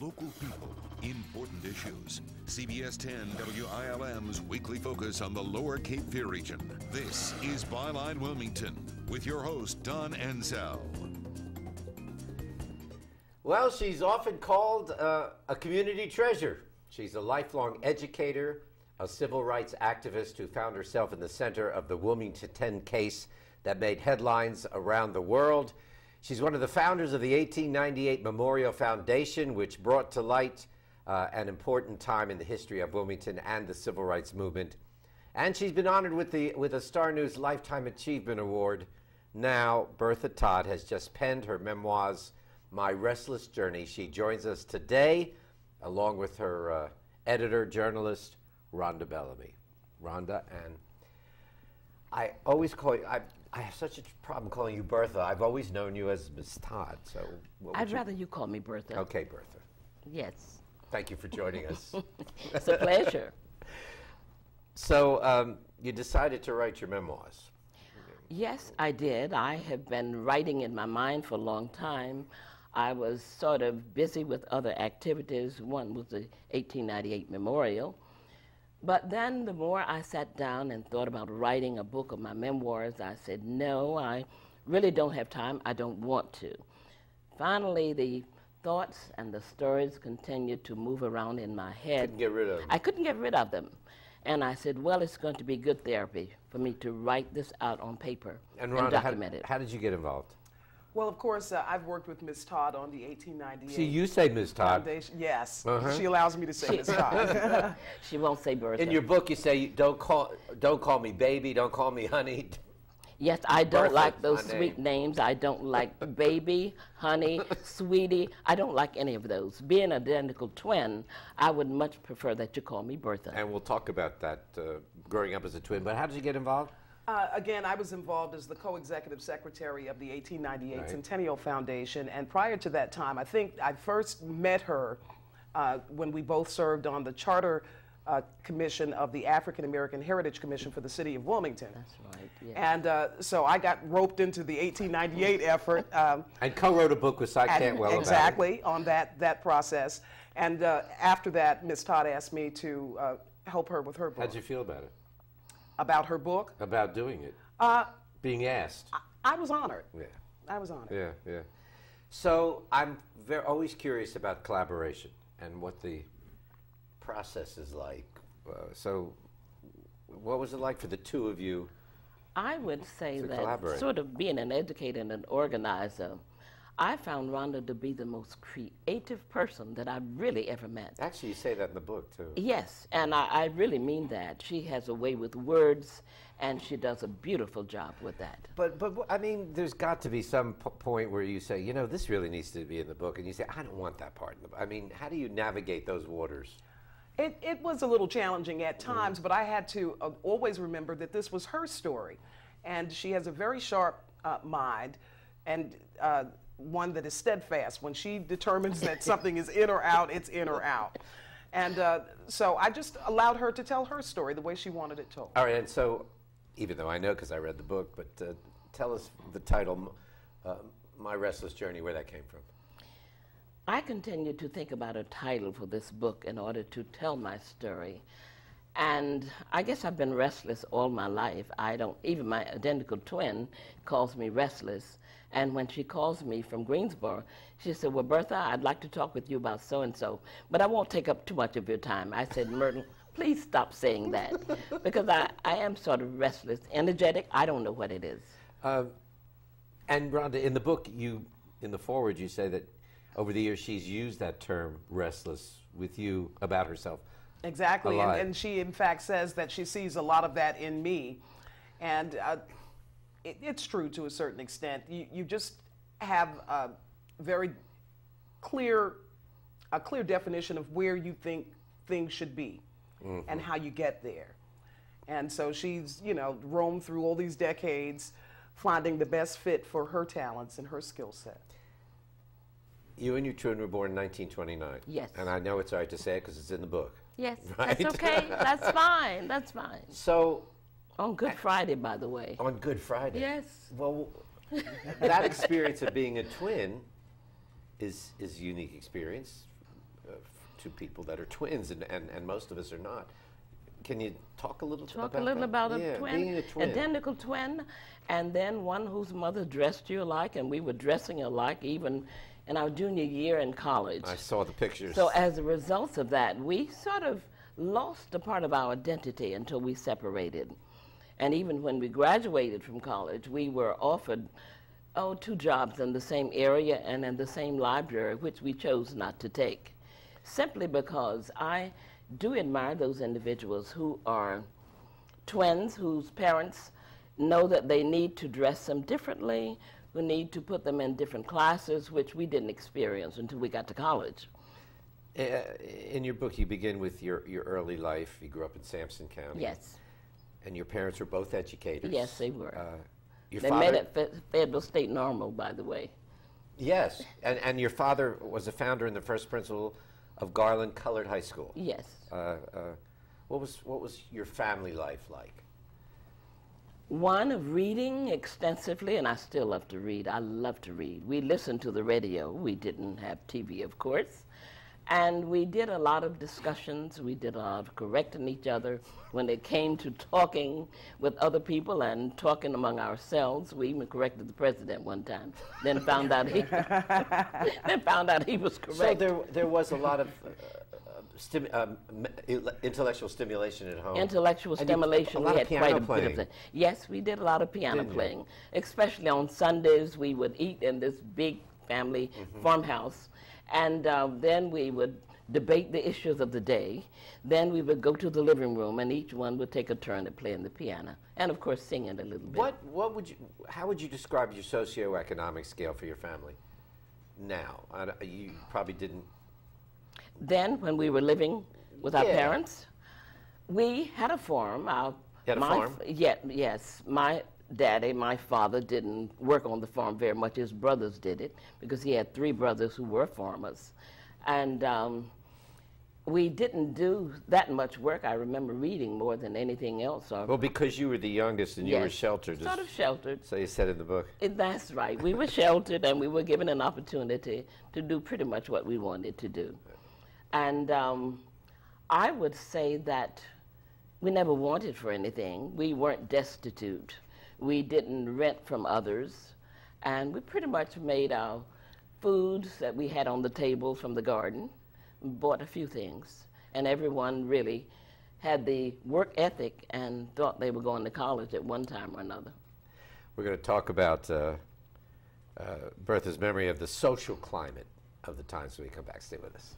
Local people, important issues. CBS 10 WILM's weekly focus on the Lower Cape Fear region. This is Byline Wilmington with your host, Don Ansell. Well, she's often called a community treasure. She's a lifelong educator, a civil rights activist who found herself in the center of the Wilmington 10 case that made headlines around the world. She's one of the founders of the 1898 Memorial Foundation, which brought to light an important time in the history of Wilmington and the civil rights movement. And she's been honored with a Star News Lifetime Achievement Award. Now, Bertha Todd has just penned her memoirs, My Restless Journey. She joins us today, along with her editor, journalist, Rhonda Bellamy. Rhonda, and I always call you, I have such a problem calling you Bertha. I've always known you as Miss Todd, so... I'd rather you call me Bertha. Okay, Bertha. Yes. Thank you for joining us. It's a pleasure. So, you decided to write your memoirs. Yes, I did. I have been writing in my mind for a long time. I was sort of busy with other activities. One was the 1898 Memorial. But then the more I sat down and thought about writing a book of my memoirs, I said, no, I really don't have time. I don't want to. Finally, the thoughts and the stories continued to move around in my head. Couldn't get rid of them. I couldn't get rid of them. And I said, well, it's going to be good therapy for me to write this out on paper and Rhonda, document it. How did you get involved? Well, of course, I've worked with Ms. Todd on the 1898 See, you say Ms. Todd. Foundation. Yes, Uh-huh. she allows me to say Ms. Todd. She won't say Bertha. In your book, you say, don't call me baby, don't call me honey. Yes, I don't Bertha, like those my sweet name. names. I don't like baby, honey, sweetie. I don't like any of those. Being an identical twin, I would much prefer that you call me Bertha. And we'll talk about that, growing up as a twin. But how did you get involved? Again, I was involved as the co-executive secretary of the 1898 Right. Centennial Foundation, and prior to that time, I think I first met her when we both served on the Charter Commission of the African American Heritage Commission for the City of Wilmington. That's right, yes. And so I got roped into the 1898 effort. And co-wrote a book with Cy Cantwell exactly, on that process. And after that, Ms. Todd asked me to help her with her book. How'd you feel about it? About her book? About doing it? Being asked? I was honored. Yeah. I was honored. Yeah, yeah. So I'm always curious about collaboration and what the process is like. So what was it like for the two of you? I would say to that collaborate? sort of being an educator and an organizer, I found Rhonda to be the most creative person that I've really ever met. Actually, you say that in the book, too. Yes, and I really mean that. She has a way with words, and she does a beautiful job with that. But I mean, there's got to be some point where you say, you know, this really needs to be in the book, and you say, I don't want that part in the book. I mean, how do you navigate those waters? It was a little challenging at times, but I had to always remember that this was her story. And she has a very sharp mind, and one that is steadfast. When she determines that something is in or out, it's in or out. And so I just allowed her to tell her story the way she wanted it told. All right, and so, even though I know because I read the book, but tell us the title, My Restless Journey, where that came from. I continued to think about a title for this book in order to tell my story. And I guess I've been restless all my life. Even my identical twin calls me Restless. And when she calls me from Greensboro, she said, well, Bertha, I'd like to talk with you about so-and-so, but I won't take up too much of your time. I said, Myrtle, please stop saying that, because I am sort of restless, energetic. I don't know what it is. And Rhonda, in the book, in the foreword, you say that over the years she's used that term, restless, with you about herself. Exactly, and she in fact says that she sees a lot of that in me. And it's true to a certain extent. You just have a very clear definition of where you think things should be and how you get there. And so she's, you know, roamed through all these decades finding the best fit for her talents and her skill set. You and your twin were born in 1929. Yes. And I know it's all right to say it because it's in the book. Yes, Right? that's okay. That's fine. That's fine. So, On Good Friday, by the way. on Good Friday. Yes. Well, that experience of being a twin is a unique experience. to people that are twins, and most of us are not. Can you talk a little about that? A twin, being a twin, identical twin, and then one whose mother dressed you alike, and we were dressing alike even in our junior year in college. I saw the pictures. So as a result of that, we sort of lost a part of our identity until we separated. And even when we graduated from college, we were offered 2 jobs in the same area and in the same library, which we chose not to take, simply because I do admire those individuals who are twins, whose parents know that they need to dress them differently, who need to put them in different classes, which we didn't experience until we got to college. In your book, you begin with your early life. You grew up in Sampson County. Yes. And your parents were both educators. Yes, they were. They met at Fayetteville State Normal, by the way. Yes, and your father was a founder and the first principal of Garland Colored High School. Yes. What was your family life like? One of reading extensively, and I still love to read. I love to read. We listened to the radio. We didn't have TV, of course. And we did a lot of discussions. We did a lot of correcting each other. When it came to talking with other people and talking among ourselves, we even corrected the president one time. Then found out he was correct. So there was a lot of intellectual stimulation at home. Intellectual stimulation. We had quite a bit of it. Yes, we did a lot of piano playing. Especially on Sundays, we would eat in this big family farmhouse. And then we would debate the issues of the day. Then we would go to the living room, and each one would take a turn at playing the piano, and of course singing a little bit. How would you describe your socioeconomic scale for your family now? You probably didn't. Then, when we were living with our parents, we had a farm. You had a farm? Yes. My daddy, my father, didn't work on the farm very much. His brothers did it because he had 3 brothers who were farmers. And we didn't do that much work. I remember reading more than anything else. Well, because you were the youngest and you were sheltered. Sort of sheltered. So you said in the book. That's right. We were sheltered, and we were given an opportunity to do pretty much what we wanted to do. And I would say that we never wanted for anything. We weren't destitute. We didn't rent from others, and we pretty much made our foods that we had on the table from the garden, bought a few things, and everyone really had the work ethic and thought they were going to college at one time or another. We're going to talk about Bertha's memory of the social climate of the times when we come back. Stay with us.